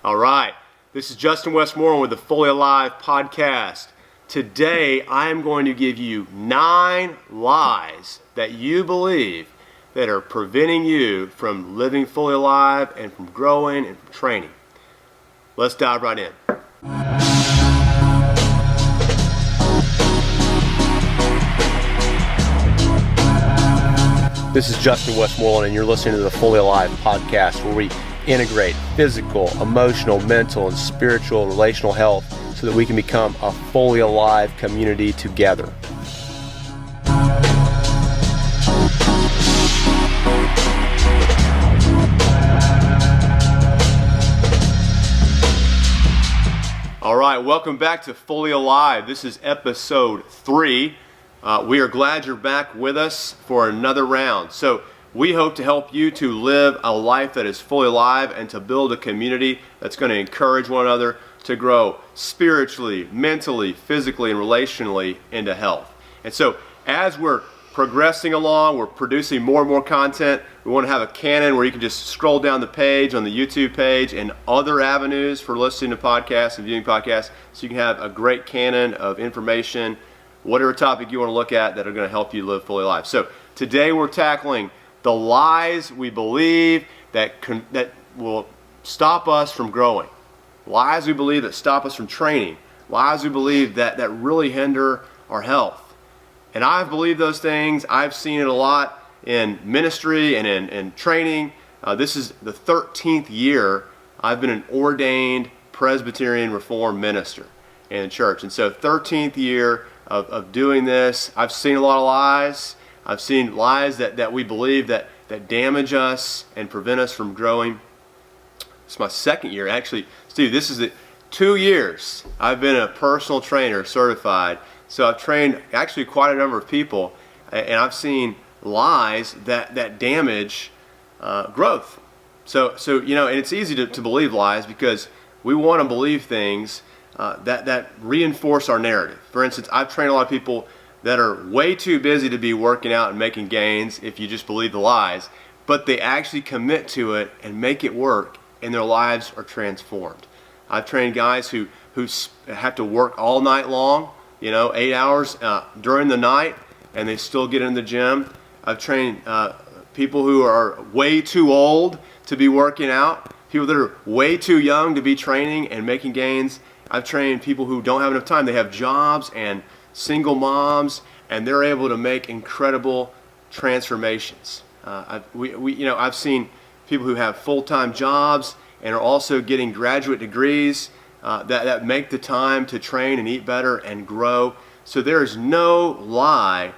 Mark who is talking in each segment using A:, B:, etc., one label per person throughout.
A: All right, this is Justin Westmoreland with the Fully Alive podcast. Today, I am going to give you 9 lies that you believe that are preventing you from living fully alive and from growing and from training. Let's dive right in. This is Justin Westmoreland, and you're listening to the Fully Alive podcast, where we integrate physical, emotional, mental, and spiritual relational health so that we can become a fully alive community together. All right, welcome back to Fully Alive. This is episode 3. We are glad you're back with us for another round. So we hope to help you to live a life that is fully alive and to build a community that's going to encourage one another to grow spiritually, mentally, physically, and relationally into health. And so as we're progressing along, we're producing more and more content. We want to have a canon where you can just scroll down the page on the YouTube page and other avenues for listening to podcasts and viewing podcasts, so you can have a great canon of information, whatever topic you want to look at, that are going to help you live fully alive. So today we're tackling the lies we believe that will stop us from growing. Lies we believe that stop us from training. Lies we believe that really hinder our health. And I've believed those things. I've seen it a lot in ministry and in training. This is the 13th year I've been an ordained Presbyterian Reformed minister in church. And so 13th year of doing this, I've seen a lot of lies. I've seen lies that we believe that damage us and prevent us from growing. It's my second year. Actually, Steve, this is 2 years I've been a personal trainer certified. So I've trained actually quite a number of people, and I've seen lies that damage growth. So and it's easy to believe lies because we want to believe things that reinforce our narrative. For instance, I've trained a lot of people that are way too busy to be working out and making gains if you just believe the lies, but they actually commit to it and make it work, and their lives are transformed. I've trained guys who have to work all night long, 8 hours during the night, and they still get in the gym. I've trained people who are way too old to be working out, people that are way too young to be training and making gains. I've trained people who don't have enough time. They have jobs and single moms, and they're able to make incredible transformations. I've seen people who have full-time jobs and are also getting graduate degrees that make the time to train and eat better and grow. So there is no lie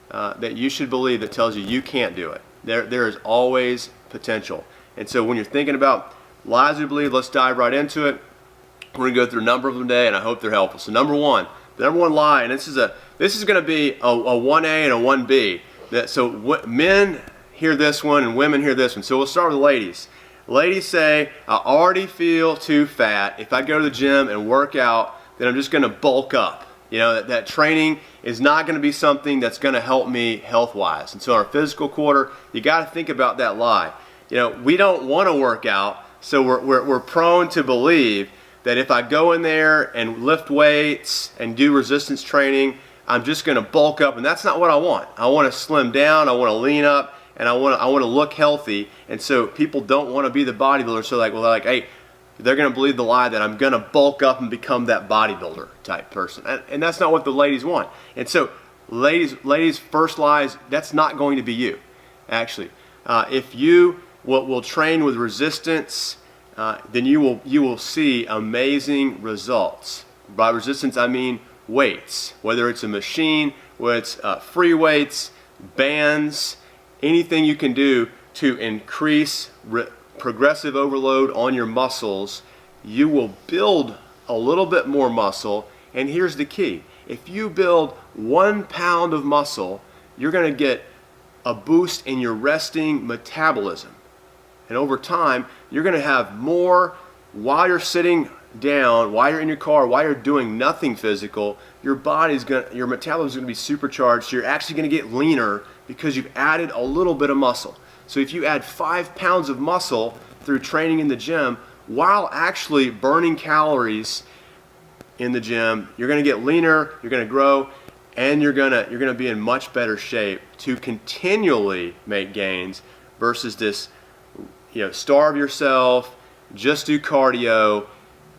A: that you should believe that tells you can't do it. There is always potential. And so when you're thinking about lies we believe, let's dive right into it. We're going to go through a number of them today, and I hope they're helpful. So the number one lie, and this is going to be a 1A and a 1B. So men hear this one and women hear this one. So we'll start with the ladies. Ladies say, I already feel too fat. If I go to the gym and work out, then I'm just going to bulk up. That training is not going to be something that's going to help me health-wise. And so in our physical quarter, you got to think about that lie. We don't want to work out, so we're prone to believe that if I go in there and lift weights and do resistance training, I'm just going to bulk up, and that's not what I want. I want to slim down, I want to lean up, and I want to look healthy. And so people don't want to be the bodybuilder, so they're going to believe the lie that I'm going to bulk up and become that bodybuilder type person. And that's not what the ladies want. And so ladies, first lie is that's not going to be you, actually. If you will train with resistance, then you will see amazing results. By resistance, I mean weights, whether it's a machine, whether it's free weights, bands, anything you can do to increase progressive overload on your muscles. You will build a little bit more muscle, and here's the key. If you build 1 pound of muscle, you're going to get a boost in your resting metabolism. And over time, you're going to have more while you're sitting down, while you're in your car, while you're doing nothing physical. Your metabolism is going to be supercharged. So you're actually going to get leaner because you've added a little bit of muscle. So if you add 5 pounds of muscle through training in the gym, while actually burning calories in the gym. You're going to get leaner, you're going to grow, and you're going to be in much better shape to continually make gains versus this, starve yourself, just do cardio,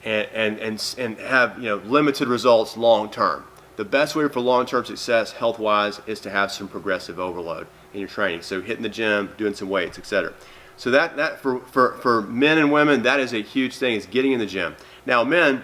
A: and have limited results long term. The best way for long-term success health-wise is to have some progressive overload in your training. So hitting the gym, doing some weights, etc. So that for men and women, that is a huge thing, is getting in the gym. Now men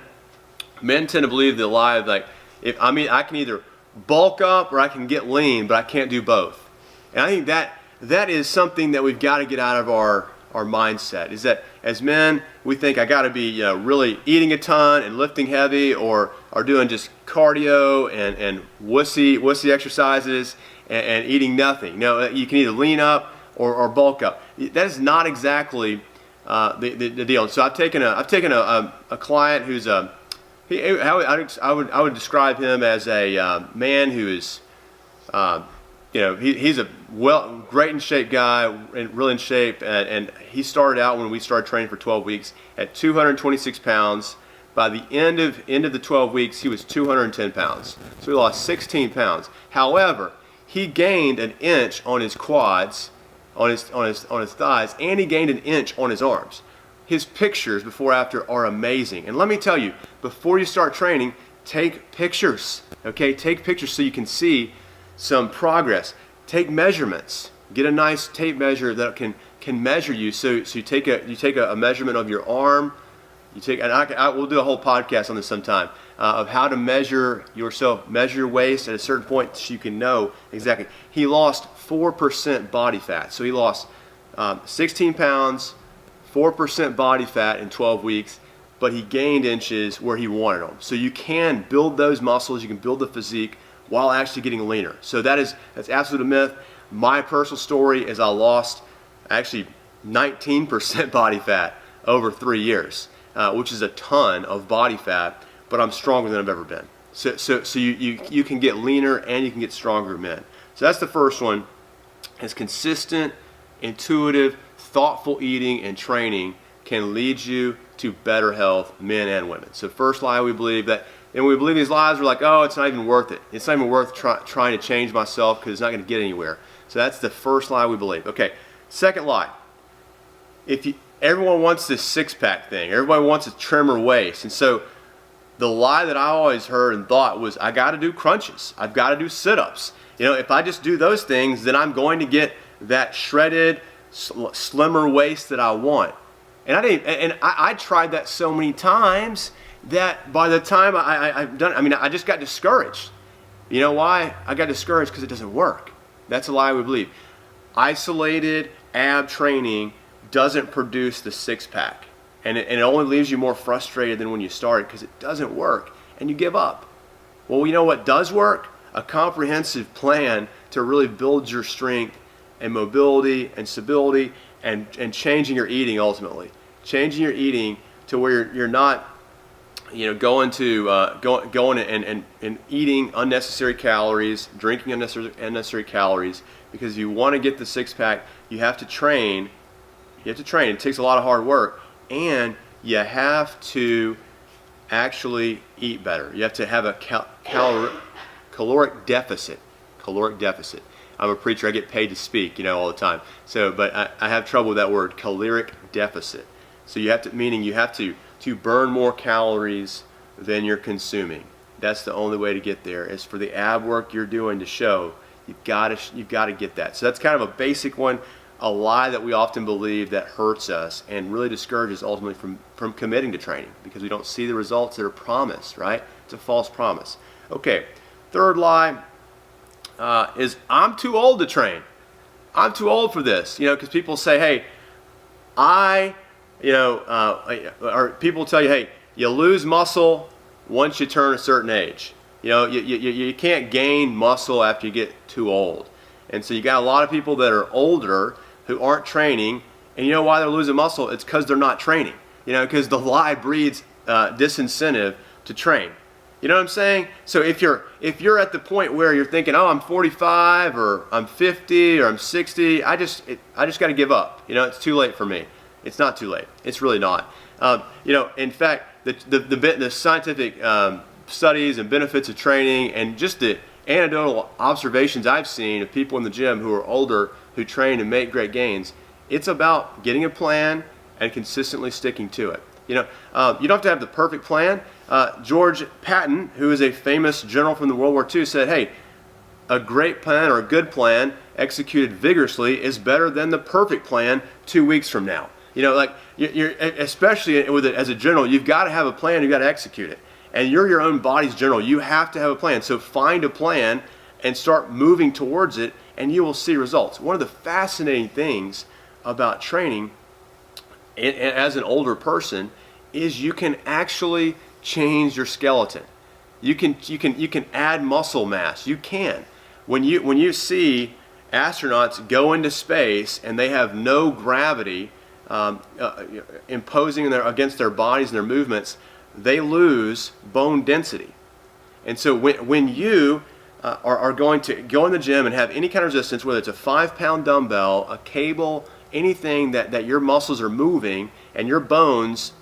A: tend to believe the lie of like, I can either bulk up or I can get lean, but I can't do both. And I think that is something that we've got to get out of our mindset, is that as men, we think I got to be really eating a ton and lifting heavy, or doing just cardio and wussy exercises and eating nothing. You can either lean up or bulk up. That is not exactly the deal. So I've taken a client who's I would describe him as a man who is he's a great in shape guy, and really in shape, and he started out when we started training for 12 weeks at 226 pounds. By the end of the 12 weeks, he was 210 pounds. So he lost 16 pounds. However, he gained an inch on his quads, on his thighs, and he gained an inch on his arms. His pictures before after are amazing. And let me tell you, before you start training, take pictures. Okay, take pictures so you can see some progress. Take measurements. Get a nice tape measure that can measure you. So you take a measurement of your arm. We'll do a whole podcast on this sometime of how to measure yourself, measure your waist at a certain point so you can know exactly. He lost 4% body fat. So he lost 16 pounds, 4% body fat in 12 weeks, but he gained inches where he wanted them. So you can build those muscles, you can build the physique while actually getting leaner. So that's absolute a myth. My personal story is I lost actually 19% body fat over 3 years, which is a ton of body fat, but I'm stronger than I've ever been. So you can get leaner and you can get stronger men. So that's the first one, is consistent, intuitive, thoughtful eating and training can lead you to better health, men and women. So first lie we believe that, and we believe these lies, we're like, oh, it's not even worth it. It's not even worth trying to change myself because it's not going to get anywhere. So that's the first lie we believe. Okay, second lie. Everyone wants this six-pack thing. Everybody wants a trimmer waist. And so the lie that I always heard and thought was, I got to do crunches. I've got to do sit-ups. If I just do those things, then I'm going to get that shredded, slimmer waist that I want. And I tried that so many times that by the time I've done it, I just got discouraged. You know why? I got discouraged because it doesn't work. That's a lie we believe. Isolated ab training doesn't produce the six-pack. And it only leaves you more frustrated than when you started because it doesn't work and you give up. Well, you know what does work? A comprehensive plan to really build your strength and mobility and stability and changing your eating ultimately. Changing your eating to where you're not going and eating unnecessary calories, drinking unnecessary calories, because if you want to get the six-pack, you have to train. It takes a lot of hard work, and you have to actually eat better. You have to have a caloric deficit. I'm a preacher. I get paid to speak, all the time. So, but I have trouble with that word, caloric deficit. So you have to burn more calories than you're consuming. That's the only way to get there. Is for the ab work you're doing to show. You've got to get that. So that's kind of a basic one, a lie that we often believe that hurts us and really discourages ultimately from committing to training because we don't see the results that are promised, right? It's a false promise. Okay, third lie is I'm too old to train. I'm too old for this, because people say, hey, or people tell you, hey, you lose muscle once you turn a certain age. You can't gain muscle after you get too old. And so you got a lot of people that are older who aren't training, and you know why they're losing muscle? It's because they're not training. Because the lie breeds disincentive to train. You know what I'm saying? So if you're at the point where you're thinking, oh, I'm 45 or I'm 50 or I'm 60, I just got to give up. It's too late for me. It's not too late. It's really not. In fact, the scientific studies and benefits of training and just the anecdotal observations I've seen of people in the gym who are older who train and make great gains, it's about getting a plan and consistently sticking to it. You don't have to have the perfect plan. George Patton, who is a famous general from the World War II, said, hey, a great plan or a good plan executed vigorously is better than the perfect plan 2 weeks from now. You're especially with it as a general, you've got to have a plan, you've got to execute it. And you're your own body's general. You have to have a plan. So find a plan and start moving towards it, and you will see results. One of the fascinating things about training as an older person is you can actually change your skeleton. You can add muscle mass. You can. When you see astronauts go into space and they have no gravity imposing against their bodies and their movements, they lose bone density. And so when you are going to go in the gym and have any kind of resistance, whether it's a 5-pound dumbbell, a cable, anything that your muscles are moving and your bones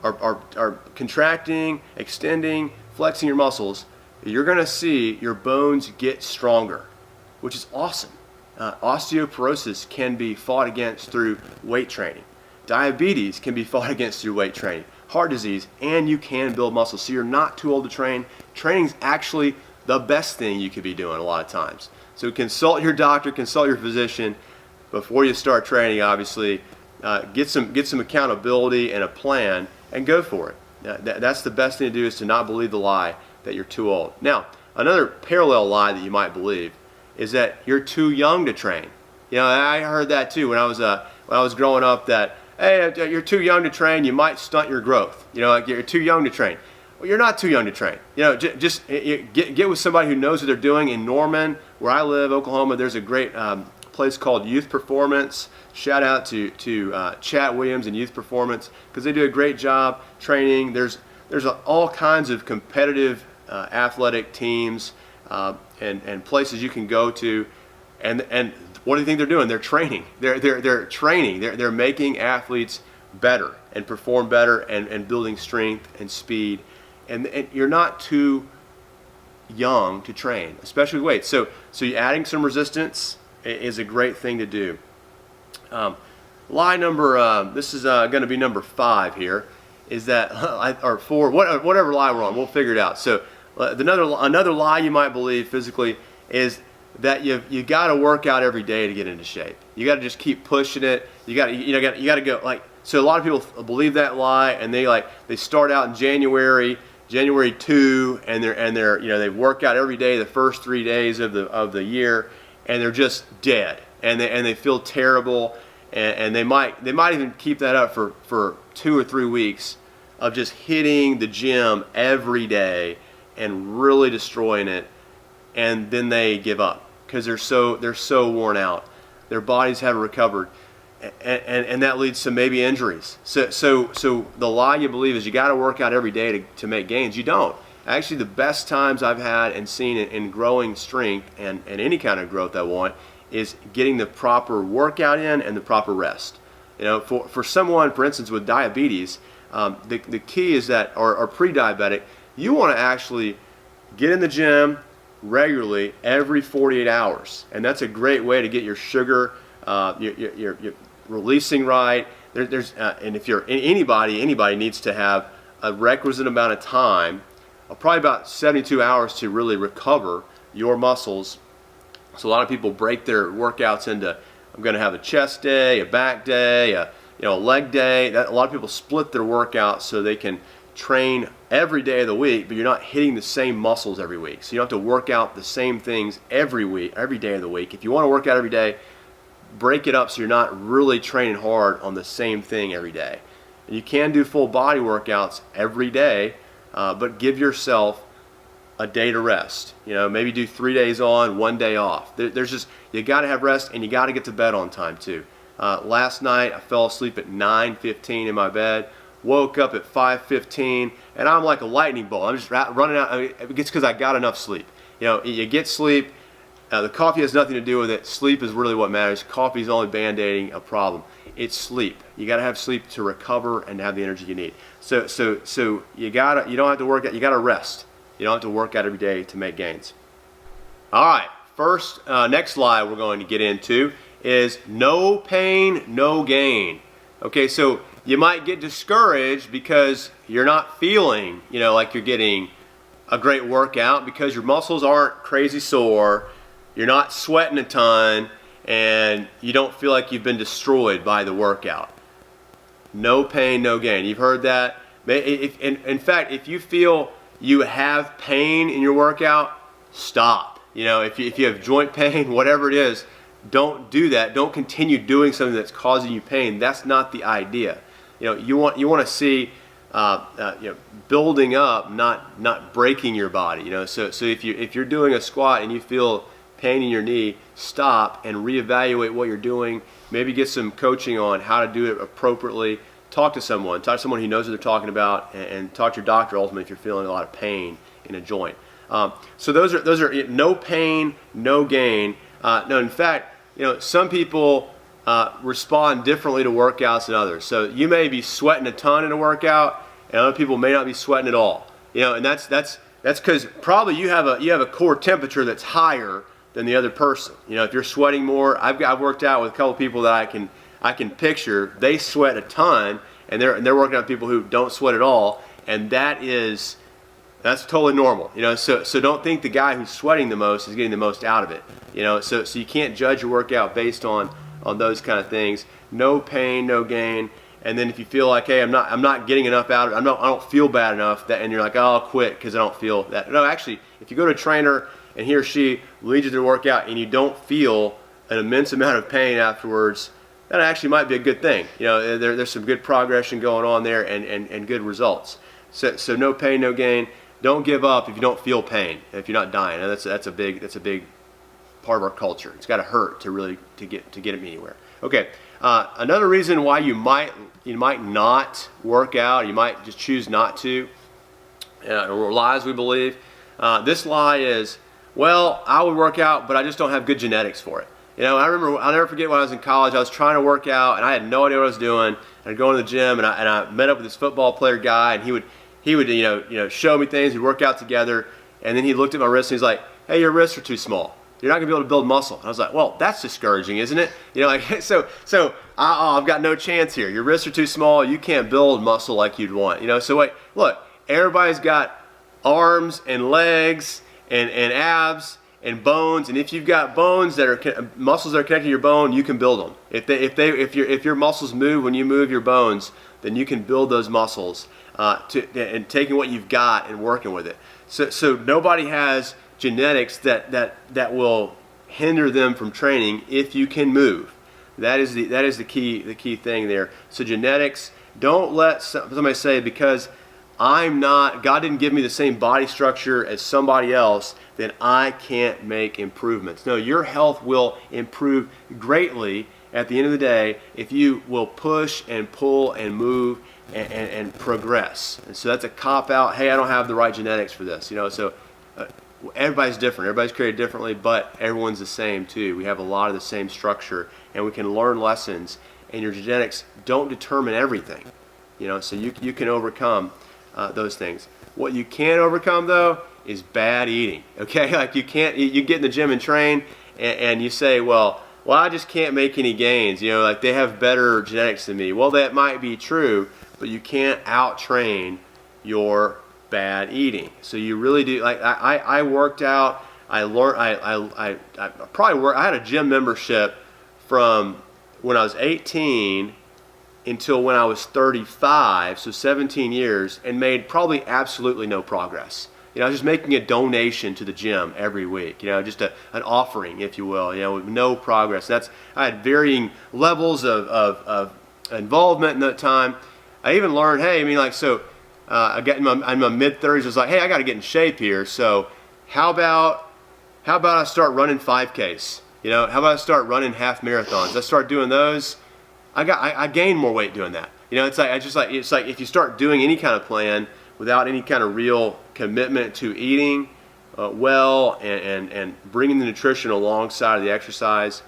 A: are contracting, extending, flexing your muscles, you're going to see your bones get stronger, which is awesome. Osteoporosis can be fought against through weight training. Diabetes can be fought against through weight training. Heart disease, and you can build muscle. So you're not too old to train. Training's actually the best thing you could be doing a lot of times. So consult your doctor, consult your physician before you start training, obviously. Get some accountability and a plan and go for it. That's the best thing to do, is to not believe the lie that you're too old. Now, another parallel lie that you might believe is that you're too young to train. I heard that too when I was growing up, that, hey, you're too young to train, you might stunt your growth. You're too young to train. Well, you're not too young to train. Just get with somebody who knows what they're doing. In Norman, where I live, Oklahoma, there's a great place called Youth Performance. Shout out to Chat Williams and Youth Performance, because they do a great job training. There's all kinds of competitive athletic teams and places you can go to, and what do you think they're doing? They're training. They're training. They're making athletes better and perform better and building strength and speed. And you're not too young to train, especially with weights. So adding some resistance is a great thing to do. Lie number, this is going to be number 5 here, is that, or 4, whatever lie we're on, we'll figure it out. So another lie you might believe physically is that you got to work out every day to get into shape. You got to just keep pushing it. You got to go, so a lot of people believe that lie, and they start out in January 2, and they work out every day the first 3 days of the year, and they're just dead, and they feel terrible, and they might even keep that up for 2 or 3 weeks of just hitting the gym every day and really destroying it, and then they give up because they're so worn out. Their bodies haven't recovered, and that leads to maybe injuries. So the lie you believe is you got to work out every day to make gains. You don't. Actually, the best times I've had and seen in growing strength and any kind of growth I want is getting the proper workout in and the proper rest. For someone, for instance, with diabetes, the key is that, or pre-diabetic, you want to actually get in the gym regularly every 48 hours, and that's a great way to get your sugar, you're releasing right. And if you're anybody needs to have a requisite amount of time, probably about 72 hours to really recover your muscles. So a lot of people break their workouts into, I'm going to have a chest day, a back day, a leg day. A lot of people split their workouts so they can train every day of the week, but you're not hitting the same muscles every week. So you don't have to work out the same things every week, every day of the week. If you want to work out every day, break it up so you're not really training hard on the same thing every day. And you can do full body workouts every day, but give yourself a day to rest. Maybe do 3 days on, 1 day off. You got to have rest, and you got to get to bed on time too. Last night I fell asleep at 9:15 in my bed. Woke up at 5:15, and I'm like a lightning bolt. I'm just running out. It's because I got enough sleep. You get sleep. The coffee has nothing to do with it. Sleep is really what matters. Coffee is only band-aiding a problem. it's sleep. You got to have sleep to recover and have the energy you need. So you don't have to work out. You got to rest. You don't have to work out every day to make gains. All right. Next slide we're going to get into is no pain, no gain. Okay, so you might get discouraged because you're not feeling, like you're getting a great workout because your muscles aren't crazy sore, you're not sweating a ton, and you don't feel like you've been destroyed by the workout. No pain, no gain. You've heard that? In fact, if you feel you have pain in your workout, stop. If you have joint pain, whatever it is, don't do that. Don't continue doing something that's causing you pain. That's not the idea. You want to see building up, not breaking your body. So if you're doing a squat and you feel pain in your knee, stop and reevaluate what you're doing. Maybe get some coaching on how to do it appropriately. Talk to someone who knows what they're talking about, and talk to your doctor ultimately if you're feeling a lot of pain in a joint. So those are no pain, no gain. No, in fact, some people respond differently to workouts than others. So you may be sweating a ton in a workout, and other people may not be sweating at all. And that's because probably you have a core temperature that's higher than the other person. If you're sweating more, I've worked out with a couple of people that I can picture. They sweat a ton, and they're working out with people who don't sweat at all, and that's totally normal. So don't think the guy who's sweating the most is getting the most out of it. So you can't judge your workout based on those kind of things. No pain, no gain. And then if you feel like, hey, I'm not getting enough out of it, I don't feel bad enough, and you're like, oh, I'll quit because I don't feel that. No, actually, if you go to a trainer and he or she leads you to the workout and you don't feel an immense amount of pain afterwards, that actually might be a good thing. There's some good progression going on there and good results. So no pain, no gain. Don't give up if you don't feel pain, if you're not dying. And that's a big part of our culture. It's got to hurt to get it anywhere. Okay. Another reason why you might not work out, you might just choose not to, or lies we believe. This lie is, well, I would work out, but I just don't have good genetics for it. I'll never forget when I was in college, I was trying to work out and I had no idea what I was doing. I'd go into the gym and I met up with this football player guy, and he would show me things, we'd work out together, and then he looked at my wrist and he's like, hey, your wrists are too small. You're not gonna be able to build muscle. And I was like, well, that's discouraging, isn't it? So I've got no chance here. Your wrists are too small. You can't build muscle like you'd want. So wait, look, everybody's got arms and legs and abs and bones, and if you've got bones that are muscles that are connected to your bone, you can build them. If your muscles move when you move your bones, then you can build those muscles and taking what you've got and working with it. So nobody has genetics that will hinder them from training if you can move. That is the key thing there. So genetics, don't let somebody say because God didn't give me the same body structure as somebody else, then I can't make improvements. No, your health will improve greatly at the end of the day if you will push and pull and move and progress. And so that's a cop out. Hey, I don't have the right genetics for this. So everybody's different. Everybody's created differently, but everyone's the same too. We have a lot of the same structure, and we can learn lessons. And your genetics don't determine everything. So you can overcome those things. What you can't overcome though is bad eating. Okay, like you get in the gym and train, and you say, well, I just can't make any gains. Like they have better genetics than me. Well, that might be true, but you can't out-train your bad eating. So you really do. Like I worked out. I learned. I had a gym membership from when I was 18 until when I was 35, so 17 years, and made probably absolutely no progress. I was just making a donation to the gym every week, just an offering, if you will, with no progress. I had varying levels of involvement in that time. I even learned, hey, I got in my mid-30s, I was like, hey, I got to get in shape here, so how about I start running 5Ks? How about I start running half marathons? I start doing those. I gained more weight doing that. It's like if you start doing any kind of plan without any kind of real commitment to eating well and bringing the nutrition alongside of the exercise,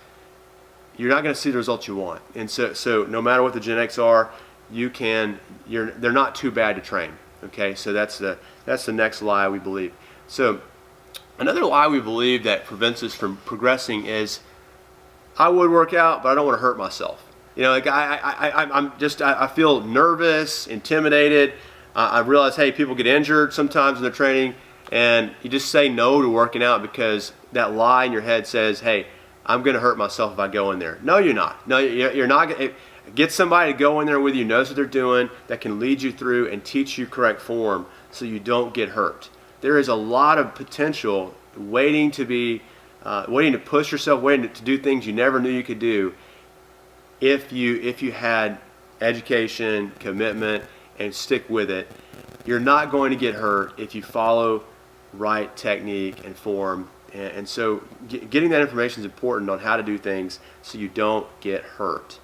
A: you're not going to see the results you want. And so no matter what the genetics are, they're not too bad to train. Okay, so that's the next lie we believe. So another lie we believe that prevents us from progressing is, I would work out, but I don't want to hurt myself. Like I feel nervous, intimidated. I realize, hey, people get injured sometimes in their training, and you just say no to working out because that lie in your head says, hey, I'm going to hurt myself if I go in there. No, you're not. No, you're not. Get somebody to go in there with you, knows what they're doing, that can lead you through and teach you correct form so you don't get hurt. There is a lot of potential waiting to push yourself, waiting to do things you never knew you could do if you had education, commitment, and stick with it. You're not going to get hurt if you follow right technique and form. And so getting that information is important on how to do things so you don't get hurt.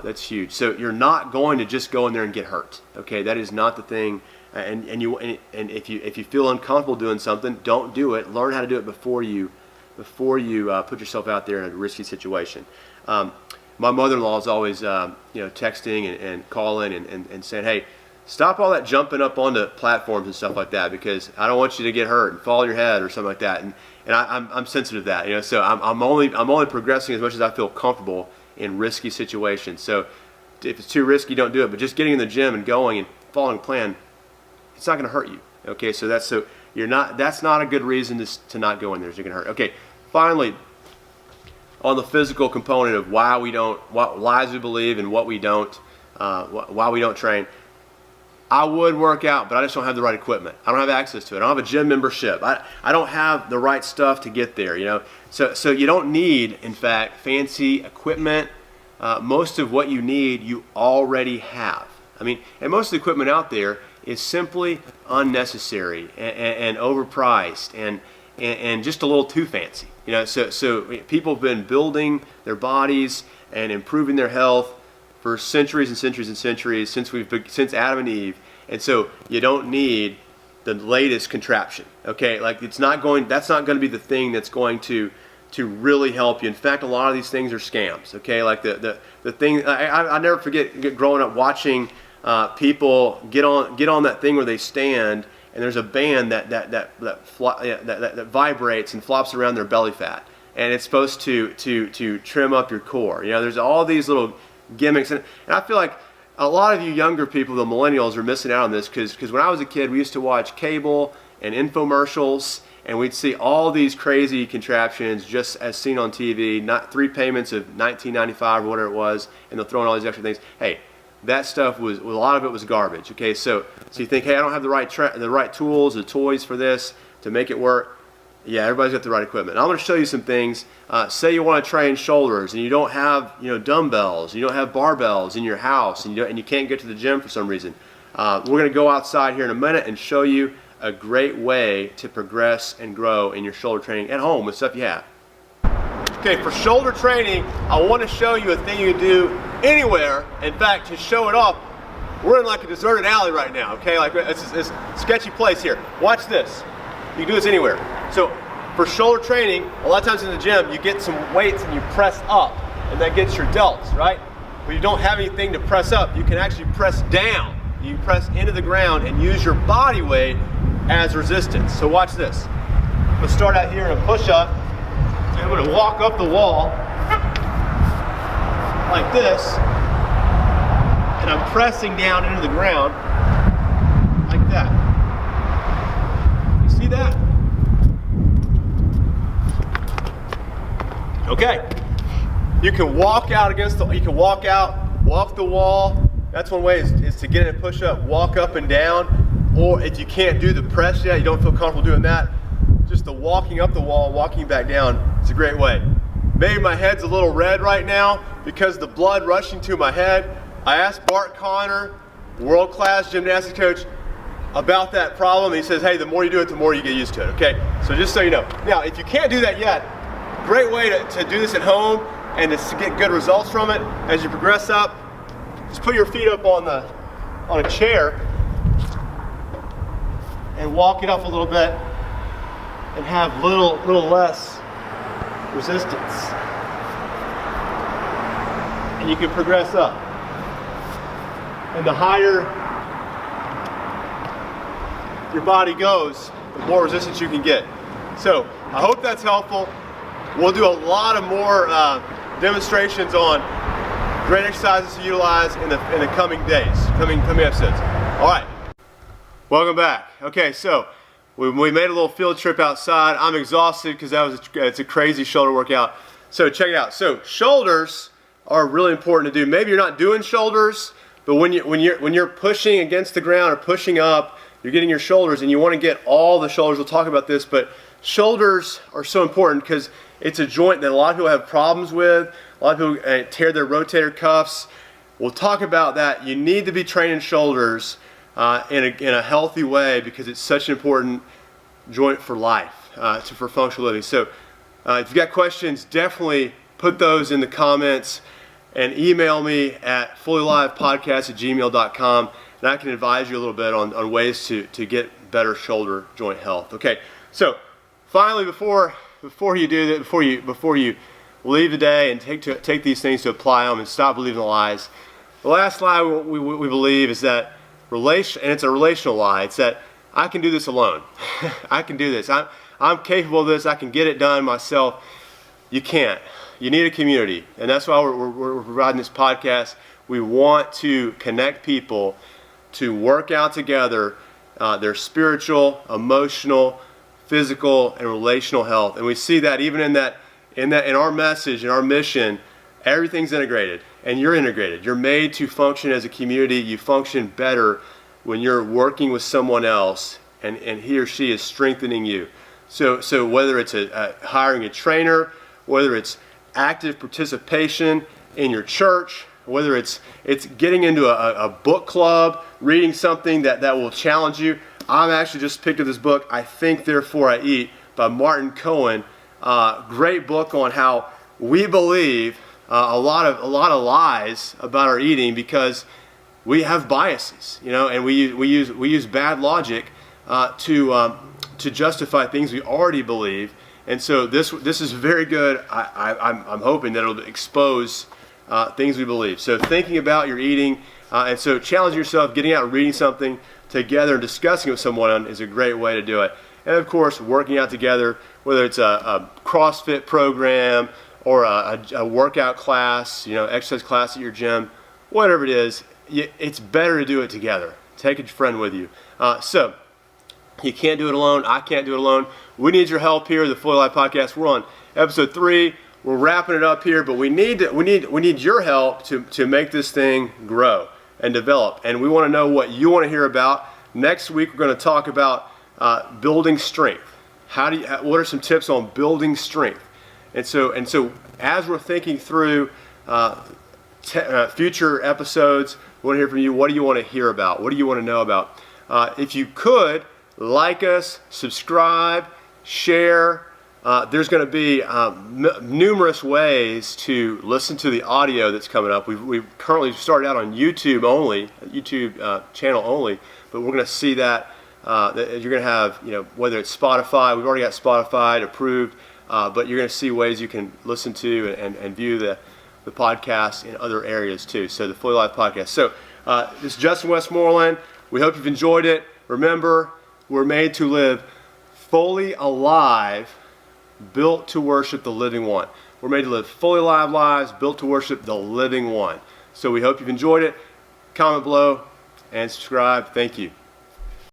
A: That's huge. So you're not going to just go in there and get hurt. Okay, that is not the thing. And if you feel uncomfortable doing something, don't do it. Learn how to do it before you put yourself out there in a risky situation. My mother-in-law is always texting and calling and saying, hey, stop all that jumping up onto platforms and stuff like that, because I don't want you to get hurt and fall on your head or something like that. And I'm sensitive to that. So I'm only progressing as much as I feel comfortable in risky situations. So if it's too risky, don't do it. But just getting in the gym and going and following a plan, it's not going to hurt you. Okay, so that's not a good reason to not go in there. You're going to hurt. Okay, finally, on the physical component of what lies we believe and what we don't, why we don't train. I would work out, but I just don't have the right equipment. I don't have access to it. I don't have a gym membership. I don't have the right stuff to get there. So you don't need, in fact, fancy equipment. Most of what you need, you already have. And most of the equipment out there is simply unnecessary and overpriced and just a little too fancy. So people have been building their bodies and improving their health for centuries and centuries and centuries since Adam and Eve. And so you don't need the latest contraption. Okay, that's not going to be the thing that's going to really help you. In fact, a lot of these things are scams. Okay, like the thing I never forget growing up watching people get on that thing where they stand and there's a band that vibrates and flops around their belly fat, and it's supposed to trim up your core. There's all these little gimmicks, and I feel like a lot of you younger people, the millennials, are missing out on this because when I was a kid, we used to watch cable and infomercials, and we'd see all these crazy contraptions just as seen on TV, not 3 payments of $19.95 or whatever it was, and they'll throw in all these extra things. Hey, that stuff a lot of it was garbage. Okay, so you think, hey, I don't have the right tools, the toys for this to make it work. Yeah, everybody's got the right equipment. I'm going to show you some things. Say you want to train shoulders and you don't have dumbbells, you don't have barbells in your house, and you can't get to the gym for some reason. We're going to go outside here in a minute and show you a great way to progress and grow in your shoulder training at home with stuff you have. Okay, for shoulder training, I want to show you a thing you can do anywhere. In fact, to show it off, we're in like a deserted alley right now. Okay, like it's a sketchy place here. Watch this. You can do this anywhere. So for shoulder training, a lot of times in the gym, you get some weights and you press up, and that gets your delts, right? But you don't have anything to press up. You can actually press down. You press into the ground and use your body weight as resistance. So watch this. Let's start out here in a push-up. I'm going to walk up the wall like this, and I'm pressing down into the ground like that. You see that? Okay. You can walk out walk the wall. That's one way is to get in a push-up, walk up and down. Or if you can't do the press yet, you don't feel comfortable doing that, just the walking up the wall, walking back down is a great way. Maybe my head's a little red right now because the blood rushing to my head. I asked Bart Connor, world-class gymnastics coach, about that problem. He says, hey, the more you do it, the more you get used to it, okay? So just so you know. Now, if you can't do that yet, great way to do this at home and to get good results from it as you progress up, just put your feet up on a chair and walk it up a little bit and have little less resistance. and you can progress up. And the higher your body goes, the more resistance you can get. So I hope that's helpful. We'll do a lot of more demonstrations on great exercises to utilize in the coming days, coming episodes. All right, welcome back. Okay, so we made a little field trip outside. I'm exhausted because it's a crazy shoulder workout. So check it out. So shoulders are really important to do. Maybe you're not doing shoulders, but when you're pushing against the ground or pushing up, you're getting your shoulders, and you want to get all the shoulders. We'll talk about this, but shoulders are so important because it's a joint that a lot of people have problems with. A lot of people tear their rotator cuffs. We'll talk about that. You need to be training shoulders in a healthy way because it's such an important joint for life, for functional living. So if you've got questions, definitely put those in the comments and email me at fullylivepodcast@gmail.com, and I can advise you a little bit on ways to get better shoulder joint health. Okay, so finally, before you do that, before you leave today and take these things to apply them and stop believing the lies, the last lie we believe is that and it's a relational lie. It's that I can do this alone. I can do this. I'm capable of this. I can get it done myself. You can't. You need a community, and that's why we're providing this podcast. We want to connect people to work out together their spiritual, emotional, physical, and relational health. And we see that even in our message, in our mission, everything's integrated, and you're integrated. You're made to function as a community. You function better when you're working with someone else, and he or she is strengthening you. So whether it's hiring a trainer, whether it's active participation in your church, whether it's getting into a book club, reading something that will challenge you. I'm actually just picked up this book, I Think Therefore I Eat, by Martin Cohen. Great book on how we believe a lot of lies about our eating because we have biases, and we use bad logic to justify things we already believe. And so this is very good. I'm hoping that it'll expose things we believe. So thinking about your eating, and so challenging yourself, getting out and reading something together and discussing it with someone is a great way to do it. And of course, working out together, whether it's a CrossFit program or a workout class, exercise class at your gym, whatever it is, it's better to do it together. Take a friend with you. So you can't do it alone. I can't do it alone. We need your help here, the Fully Alive Podcast. We're on episode 3. We're wrapping it up here, but we need your help to make this thing grow and develop. And we want to know what you want to hear about. Next week, we're going to talk about building strength. What are some tips on building strength? And so as we're thinking through future episodes, we want to hear from you. What do you want to hear about? What do you want to know about? If you could, like us, subscribe, share. There's going to be numerous ways to listen to the audio that's coming up. We've currently started out on YouTube only, YouTube channel only, but we're going to see that you're going to have, whether it's Spotify, we've already got Spotify approved, but you're going to see ways you can listen to and view the podcast in other areas too. So the Fully Alive Podcast. So this is Justin Westmoreland. We hope you've enjoyed it. Remember, we're made to live fully alive, built to worship the living one. We're made to live fully alive lives, built to worship the living one. So we hope you've enjoyed it. Comment below and subscribe. Thank you.